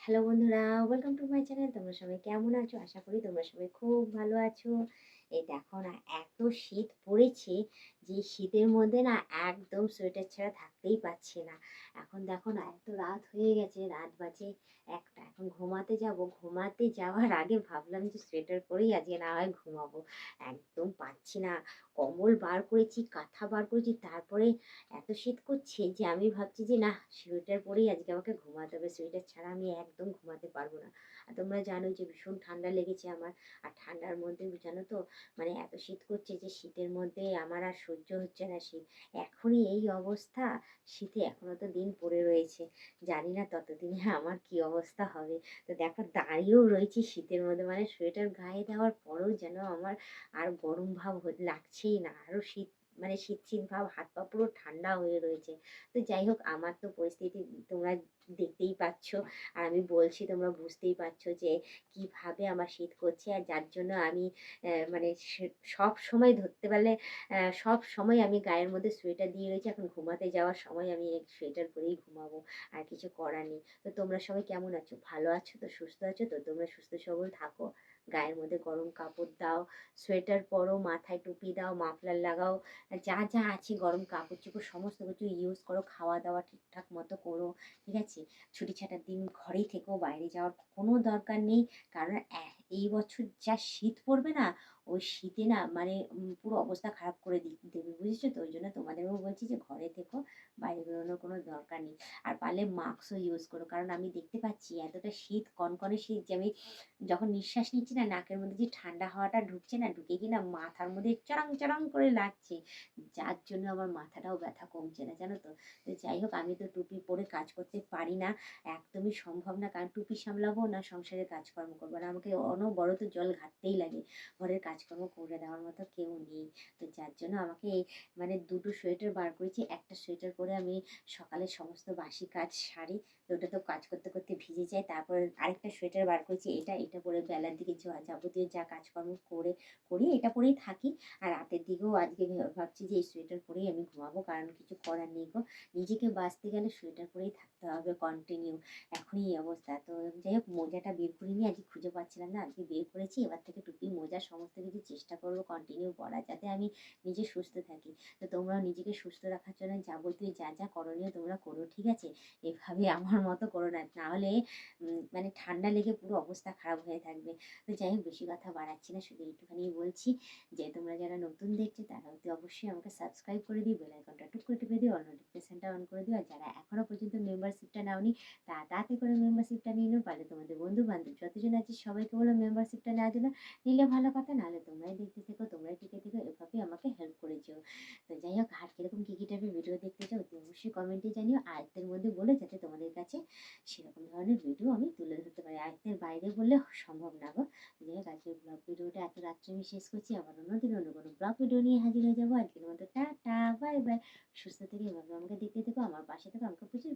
Hello বন্ধুরা, welcome to my channel. তোমরা সবাই কেমন আছো? আশা করি তোমরা সবাই খুব ভালো আছো। এই দেখো না, এত শীত পড়েছে যে শীতের মধ্যে না একদম সোয়েটার ছাড়া থাকতেই পারছি না। এখন দেখো না, এত রাত হয়ে গেছে, রাত বাজে ১টা। এখন ঘুমাতে যাব। ঘুমাতে যাওয়ার আগে ভাবলাম যে সোয়েটার পরেই আজকে না হয় ঘুমাবো। একদম পারছি না। কম্বল বার করেছি, কাঁথা বার করেছি, তারপরে এত শীত করছে যে আমি ভাবছি যে না, সোয়েটার পরেই আজকে আমাকে ঘুমাতে হবে। সোয়েটার ছাড়া আমি একদম ঘুমাতে পারবো না। আর তোমরা জানো যে ভীষণ ঠান্ডা লেগেছে আমার। আর ঠান্ডার মধ্যে জানো তো, মানে এত শীত করছে যে শীতের মধ্যে আমার আর সহ্য হচ্ছে না শীত। এখনই এই অবস্থা, শীতে এখনো তো দিন পড়ে রয়েছে। জানি না ততদিনে আমার কি অবস্থা হবে। তো দেখো, দাঁড়িয়েও রয়েছি শীতের মধ্যে, মানে সোয়েটার গায়ে দেওয়ার পরেও যেন আমার আর গরম ভাব লাগছেই না, আরো শীত, মানে শীত শীত ভাব, হাত পা পুরো ঠান্ডা হয়ে রয়েছে। তো যাই হোক, আমার তো পরিস্থিতি তোমরা দেখতেই পাচ্ছ, আর আমি বলছি তোমরা বুঝতেই পারছো যে কিভাবে আমার শীত করছে। আর যার জন্য আমি মানে সব সময় ধরতে পারলে সব সময় আমি গায়ের মধ্যে সোয়েটার দিয়ে রয়েছি। এখন ঘুমাতে যাওয়ার সময় আমি এই সোয়েটার পরেই ঘুমাবো, আর কিছু করার নেই। তো তোমরা সবাই কেমন আছো? ভালো আছো তো? সুস্থ আছো তো? তোমরা সুস্থ সবল থাকো, গায়ের মধ্যে গরম কাপড় দাও, সোয়েটার পরো, মাথায় টুপি দাও, মাফলার লাগাও, যা যা আছে গরম কাপড় চোপড় সমস্ত কিছু ইউজ করো, খাওয়া দাওয়া ঠিকঠাক মতো করো, ঠিক আছে? ছুটি ছাটার দিন ঘরেই থেকো, বাইরে যাওয়ার কোনো দরকার নেই। কারণ এই বছর যা শীত পড়বে না, ওই শীতে না মানে পুরো অবস্থা খারাপ করে দেবে, বুঝেছো তো? ওই জন্য তোমাদেরও বলছি যে ঘরে থেকো, বাইরে বেরোনোর কোনো দরকার নেই। আর পারলে মাস্কও ইউজ করো, কারণ আমি দেখতে পাচ্ছি এতটা শীত, কনকনে শীত, যে আমি যখন নিঃশ্বাস নিচ্ছি না, নাকের মধ্যে যে ঠান্ডা হাওয়াটা ঢুকছে না, ঢুকে কিনা মাথার মধ্যে চড়াং চড়াং করে লাগছে, যার জন্য আমার মাথাটাও ব্যথা কমছে না, জানো তো? তো যাই হোক, আমি তো টুপি পরে কাজ করতে পারি না, একদমই সম্ভব না। কারণ টুপি সামলাবো না সংসারের কাজকর্ম করবো না, আমাকে অনবরত জল ঘাটতেই লাগে, ঘরের কাজকর্ম করে দেওয়ার মতো কেউ নেই। তো যার জন্য আমাকে মানে দুটো সোয়েটার বার করেছি। একটা সোয়েটার পরে আমি সকালে সমস্ত বাসি কাজ সারি, তো ওটা তো কাজ করতে করতে ভিজে যায়। তারপর আরেকটা সোয়েটার বার করেছি, এটা এটা পরে বেলার দিকে যাবতীয় যা কাজকর্ম করি এটা পরেই থাকি। আর রাতের দিকেও আজকে ভাবছি যে এই সোয়েটার পরেই আমি ঘুমাবো, কারণ কিছু করার নেই গো। নিজেকে বাঁচতে গেলে সোয়েটার পরেই থাকতে হবে কন্টিনিউ। এখনই এই অবস্থা। তো যাই হোক, মোজাটা বের করিনি, আজকে খুঁজে পাচ্ছিলাম না, আজকে বের করেছি। এবার থেকে টুপি মোজা সমস্ত কিছু চেষ্টা করবো কন্টিনিউ পরার, যাতে আমি নিজে সুস্থ থাকি। তো তোমরাও নিজেকে সুস্থ রাখার জন্য যাবতীয় যা যা করণীয় তোমরা করো, ঠিক আছে? এভাবে আমার মতো করো না, নাহলে মানে ঠান্ডা লেগে পুরো অবস্থা খারাপ হয়ে থাকবে। তো যাই হোক, বেশি কথা বাড়াচ্ছি না, শুধু একটুখানি বলছি যে তোমরা যারা নতুন দেখছো তারা অতি অবশ্যই আমাকে সাবস্ক্রাইব করে দিও, বেল আইকনটা টুক করে টিপে দিও, অল নোটিফিকেশনটা অন করে দিও। আর যারা এখনো পর্যন্ত মেম্বারশিপটা নাওনি, তাড়াতাড়ি করে মেম্বারশিপটা নিয়ে নাও। পারলে তোমাদের বন্ধু বান্ধব যতজন আছে সবাইকে বলো মেম্বারশিপটা নেওয়ার জন্য। নিলে ভালো কথা, নাহলে তোমরাই দেখতে থেকো, তোমরাই টিকে থেকো, এভাবে আমাকে হেল্প করে যেও। তো যাই হোক, আর কিরকম কী কী টাইপের ভিডিও দেখতে চাও অতি অবশ্যই কমেন্টে জানিও, আয়ত্তের মধ্যে বলে, যাতে তোমাদের কাছে সেরকম ধরনের ভিডিও আমি তুলে ধরতে পারি। আয়ত্তের বাইরে বললে সম্ভব না গো। যাই হোক, আজকের ব্লগ ভিডিওটা এত রাত্রে আমি শেষ করছি। আবার অন্যদিন অন্য কোনো ব্লগ ভিডিও নিয়ে হাজির হয়ে যাবো। আজকের মতো টাটা, বাই বাই। সুস্থ থেকে এভাবে আমাকে দেখতে থেকো, আমার পাশে থেকো, আমাকে প্রচুর